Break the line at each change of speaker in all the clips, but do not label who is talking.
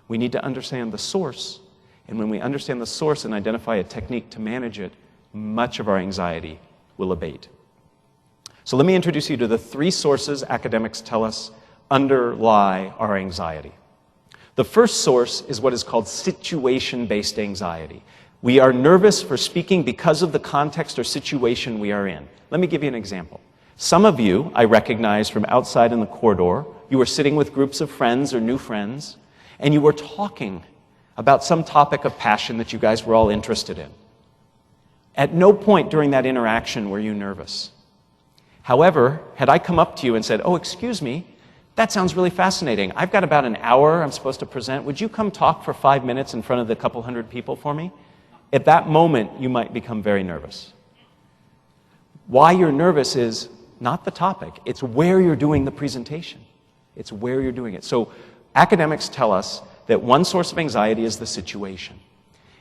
We need to understand the source. And when we understand the source and identify a technique to manage it, much of our anxiety will abate. So let me introduce you to the 3 sources academics tell us underlie our anxiety. The first source is what is called situation-based anxiety. We are nervous for speaking because of the context or situation we are in. Let me give you an example. Some of you, I recognize from outside in the corridor, you were sitting with groups of friends or new friends, and you were talking about some topic of passion that you guys were all interested in. At no point during that interaction were you nervous. However, had I come up to you and said, "Oh, excuse me, that sounds really fascinating. I've got about an hour I'm supposed to present. Would you come talk for 5 minutes in front of the couple hundred people for me?" At that moment, you might become very nervous. Why you're nervous is not the topic. It's where you're doing the presentation. It's where you're doing it. So academics tell us that one source of anxiety is the situation.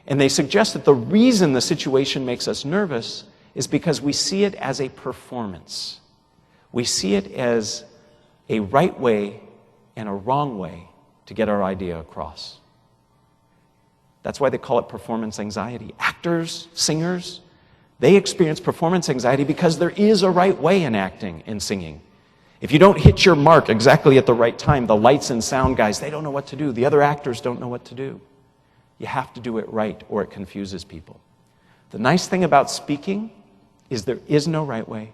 And they suggest that the reason the situation makes us nervous is because we see it as a performance. We see it as a right way and a wrong way to get our idea across. That's why they call it performance anxiety. Actors, singers, they experience performance anxiety because there is a right way in acting and singing. If you don't hit your mark exactly at the right time, the lights and sound guys, they don't know what to do. The other actors don't know what to do. You have to do it right or it confuses people. The nice thing about speaking is there is no right way,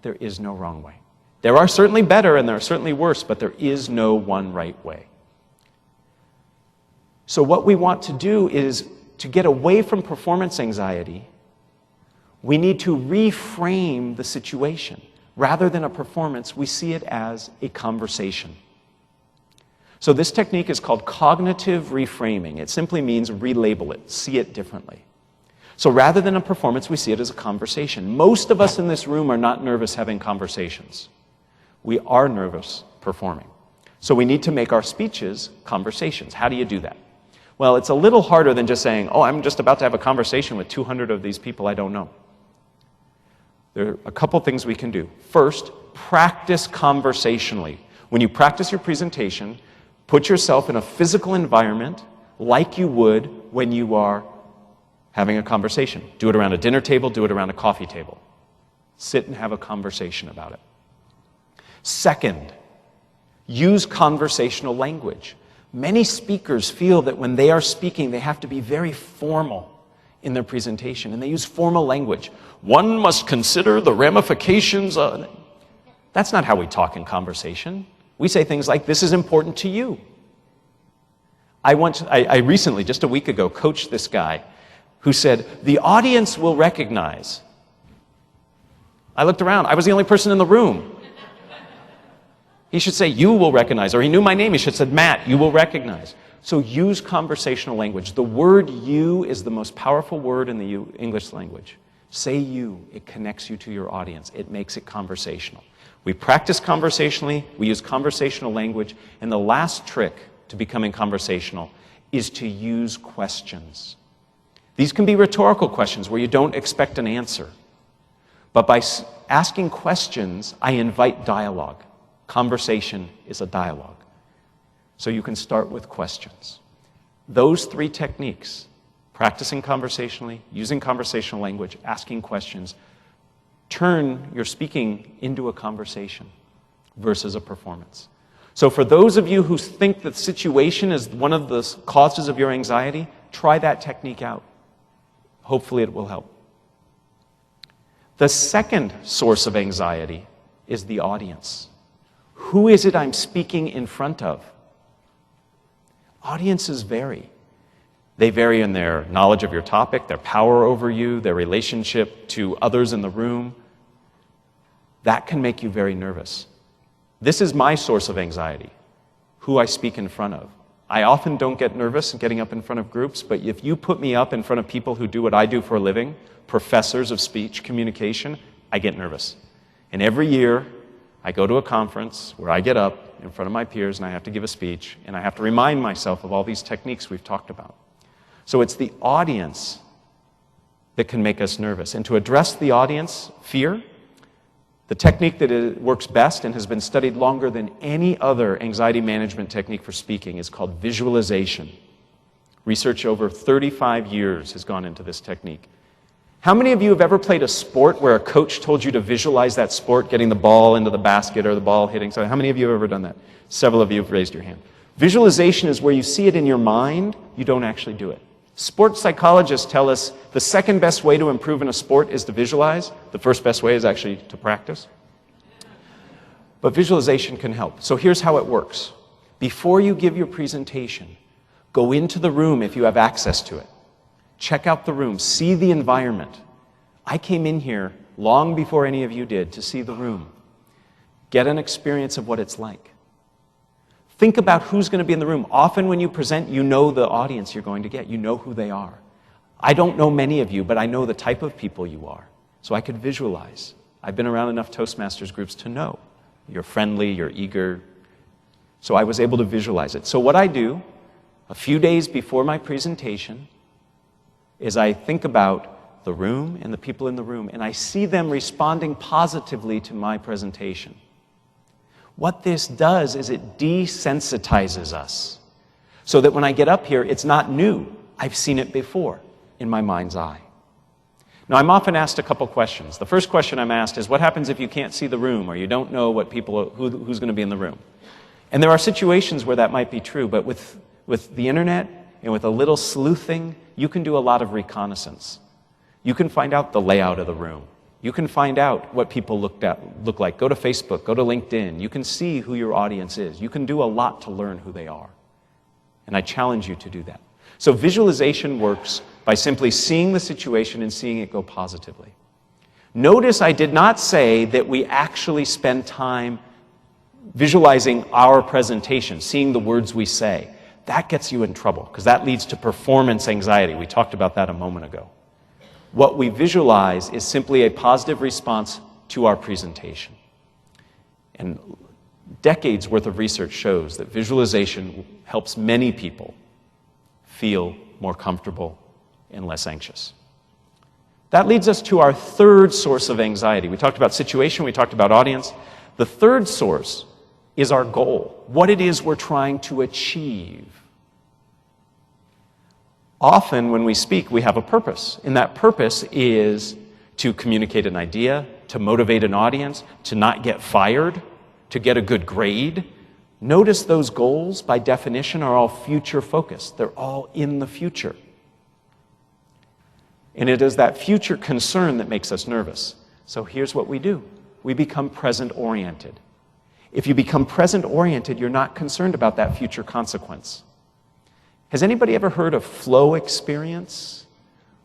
there is no wrong way. There are certainly better and there are certainly worse, but there is no one right way. So what we want to do is to get away from performance anxiety, we need to reframe the situation. Rather than a performance, we see it as a conversation. So this technique is called cognitive reframing. It simply means relabel it, see it differently. So rather than a performance, we see it as a conversation. Most of us in this room are not nervous having conversations. We are nervous performing. So we need to make our speeches conversations. How do you do that? Well, it's a little harder than just saying, "Oh, I'm just about to have a conversation with 200 of these people I don't know." There are a couple things we can do. First, practice conversationally. When you practice your presentation, put yourself in a physical environment like you would when you are having a conversation. Do it around a dinner table, do it around a coffee table. Sit and have a conversation about it. Second, use conversational language. Many speakers feel that when they are speaking, they have to be very formal in their presentation, and they use formal language. One must consider the ramifications of... That's not how we talk in conversation. We say things like, "This is important to you." I recently, just a week ago, coached this guy who said, "The audience will recognize." I looked around. I was the only person in the room. He should say, "You will recognize," or he knew my name. He should have said, "Matt, you will recognize." So use conversational language. The word "you" is the most powerful word in the English language. Say "you." It connects you to your audience. It makes it conversational. We practice conversationally. We use conversational language. And the last trick to becoming conversational is to use questions. These can be rhetorical questions where you don't expect an answer. But by asking questions, I invite dialogue. Conversation is a dialogue. So you can start with questions. Those 3 techniques, practicing conversationally, using conversational language, asking questions, turn your speaking into a conversation versus a performance. So for those of you who think that situation is one of the causes of your anxiety, try that technique out. Hopefully it will help. The second source of anxiety is the audience. Who is it I'm speaking in front of? Audiences vary. They vary in their knowledge of your topic, their power over you, their relationship to others in the room. That can make you very nervous. This is my source of anxiety, who I speak in front of. I often don't get nervous getting up in front of groups, but if you put me up in front of people who do what I do for a living, professors of speech communication, I get nervous. And every year, I go to a conference where I get up in front of my peers and I have to give a speech, and I have to remind myself of all these techniques we've talked about. So it's the audience that can make us nervous. And to address the audience fear, The technique that works best and has been studied longer than any other anxiety management technique for speaking is called visualization. Research over 35 years has gone into this technique. How many of you have ever played a sport where a coach told you to visualize that sport, getting the ball into the basket or the ball hitting? So how many of you have ever done that? Several of you have raised your hand. Visualization is where you see it in your mind, you don't actually do it. Sports psychologists tell us the second best way to improve in a sport is to visualize. The first best way is actually to practice. But visualization can help. So here's how it works. Before you give your presentation, go into the room if you have access to it. Check out the room. See the environment. I came in here long before any of you did to see the room. Get an experience of what it's like. Think about who's going to be in the room. Often when you present, you know the audience you're going to get. You know who they are. I don't know many of you, but I know the type of people you are. So I could visualize. I've been around enough Toastmasters groups to know. You're friendly, you're eager. So I was able to visualize it. So what I do, a few days before my presentation, is I think about the room and the people in the room, and I see them responding positively to my presentation. What this does is it desensitizes us so that when I get up here, it's not new. I've seen it before in my mind's eye. Now, I'm often asked a couple questions. The first question I'm asked is, what happens if you can't see the room or you don't know what who's going to be in the room? And there are situations where that might be true, but with the internet and with a little sleuthing, you can do a lot of reconnaissance. You can find out the layout of the room. You can find out what people look like. Go to Facebook, go to LinkedIn. You can see who your audience is. You can do a lot to learn who they are. And I challenge you to do that. So visualization works by simply seeing the situation and seeing it go positively. Notice I did not say that we actually spend time visualizing our presentation, seeing the words we say. That gets you in trouble because that leads to performance anxiety. We talked about that a moment ago. What we visualize is simply a positive response to our presentation. And decades worth of research shows that visualization helps many people feel more comfortable and less anxious. That leads us to our third source of anxiety. We talked about situation, we talked about audience. The third source is our goal, what it is we're trying to achieve. Often when we speak, we have a purpose, and that purpose is to communicate an idea, to motivate an audience, to not get fired, to get a good grade. Notice those goals, by definition, are all future-focused. They're all in the future. And it is that future concern that makes us nervous. So here's what we do. We become present-oriented. If you become present-oriented, you're not concerned about that future consequence. Has anybody ever heard of flow experience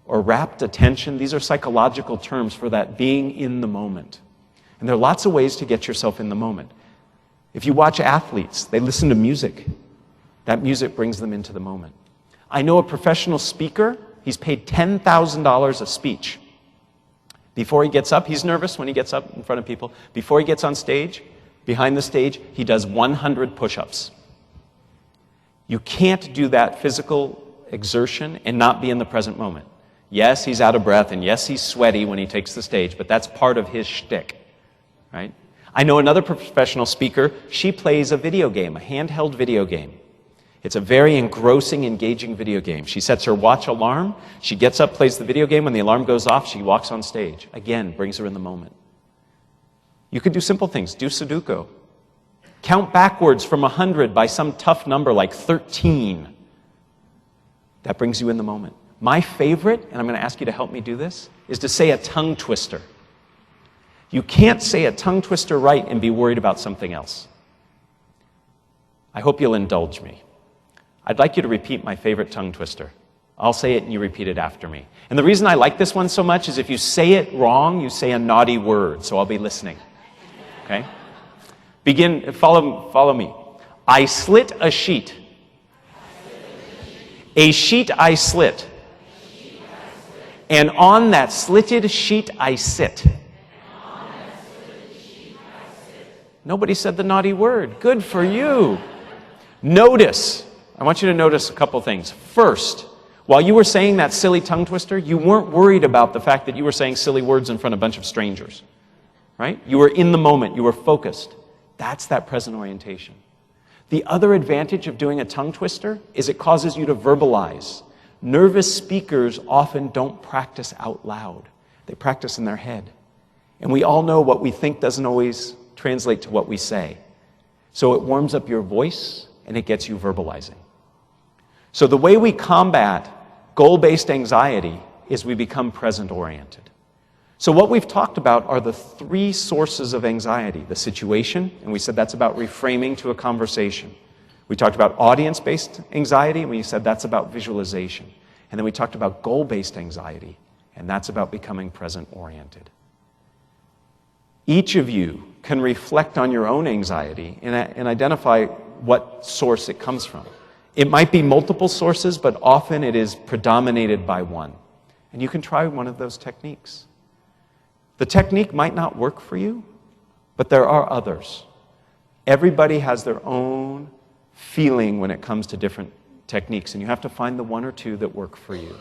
or rapt attention? These are psychological terms for that being in the moment. And there are lots of ways to get yourself in the moment. If you watch athletes, they listen to music. That music brings them into the moment. I know a professional speaker, he's paid $10,000 a speech. Before he gets up, he's nervous when he gets up in front of people. Before he gets on stage, behind the stage, he does 100 push-ups. You can't do that physical exertion and not be in the present moment. Yes, he's out of breath, and yes, he's sweaty when he takes the stage, but that's part of his shtick, right? I know another professional speaker, she plays a video game, a handheld video game. It's a very engrossing, engaging video game. She sets her watch alarm, she gets up, plays the video game, when the alarm goes off, she walks on stage. Again, brings her in the moment. You can do simple things, do Sudoku. Count backwards from 100 by some tough number like 13. That brings you in the moment. My favorite, and I'm going to ask you to help me do this, is to say a tongue twister. You can't say a tongue twister right and be worried about something else. I hope you'll indulge me. I'd like you to repeat my favorite tongue twister. I'll say it and you repeat it after me. And the reason I like this one so much is if you say it wrong, you say a naughty word, so I'll be listening. Okay? Follow me. I slit a sheet. A sheet I slit. And on that slitted sheet I sit. Nobody said the naughty word. Good for you. Notice. I want you to notice a couple things. First, while you were saying that silly tongue twister, you weren't worried about the fact that you were saying silly words in front of a bunch of strangers. right? You were in the moment, you were focused. That's that present orientation. The other advantage of doing a tongue twister is it causes you to verbalize. Nervous speakers often don't practice out loud. They practice in their head. And we all know what we think doesn't always translate to what we say. So it warms up your voice and it gets you verbalizing. So the way we combat goal-based anxiety is we become present-oriented. So what we've talked about are the three sources of anxiety. The situation, and we said that's about reframing to a conversation. We talked about audience-based anxiety, and we said that's about visualization. And then we talked about goal-based anxiety, and that's about becoming present-oriented. Each of you can reflect on your own anxiety and identify what source it comes from. It might be multiple sources, but often it is predominated by one. And you can try one of those techniques. The technique might not work for you, but there are others. Everybody has their own feeling when it comes to different techniques, and you have to find the one or two that work for you.